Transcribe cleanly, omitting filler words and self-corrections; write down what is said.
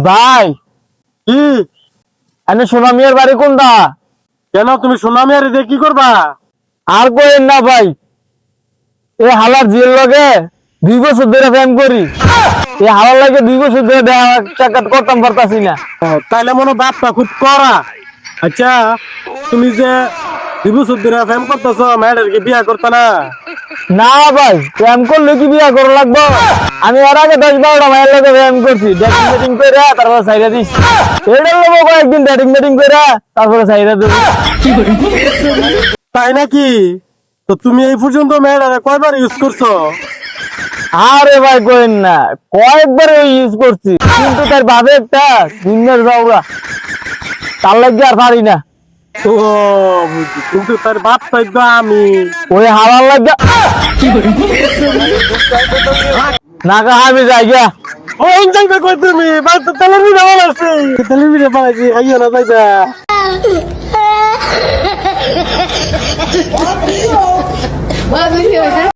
ভাই কি আমি সোনা মিয়ার বাড়ি কোনটা? কেন তুমি সোনা মিয়ার দিয়ে কি করবা? আর কইেন না ভাই, এই হালার জিয়ের লগে 2 বছর ধরে প্রেম করি। এই হালার লাগে 2 বছর ধরে দেখা সাক্ষাৎ করতাম পারতাছি না। তাইলে মনে হয় বাপটা খুব কড়া। আচ্ছা, তুমি যে দিবসুর দিনে প্রেম করতেছ, মেয়েদের কি বিয়া করতে না? না ভাই, প্রেম করলে কি বিয়া করা লাগবো? আমি এর আগে 10-12টা মায়ের লগে প্রেম করছি, ডেটিং মেটিং করে তারপরে সাইডা দিস। এটা লোক কয়েকদিন ডেটিং মেটিং করে তারপরে সাইডা দেবো। তাই নাকি? তো তুমি এই পর্যন্ত মেয়েটারে কয়বার ইউজ করছো? আরে ভাই কইেন না, কয়েকবার ইউজ করছি, কিন্তু তার ভাবে একটা দিনের যাওয়া, তার লাগে আর পারি না। ও বুঝি, কিন্তু তার বাপটাই তো আমি। ওই হাওয়ার লাগে নাকা আমি যাই গিয়া। ওই যাইবে কই তুমি? বাপ তো টেলিভিশনে বানাইছি, টেলিভিশনে বানাইছি, আইয়া না যাইবা।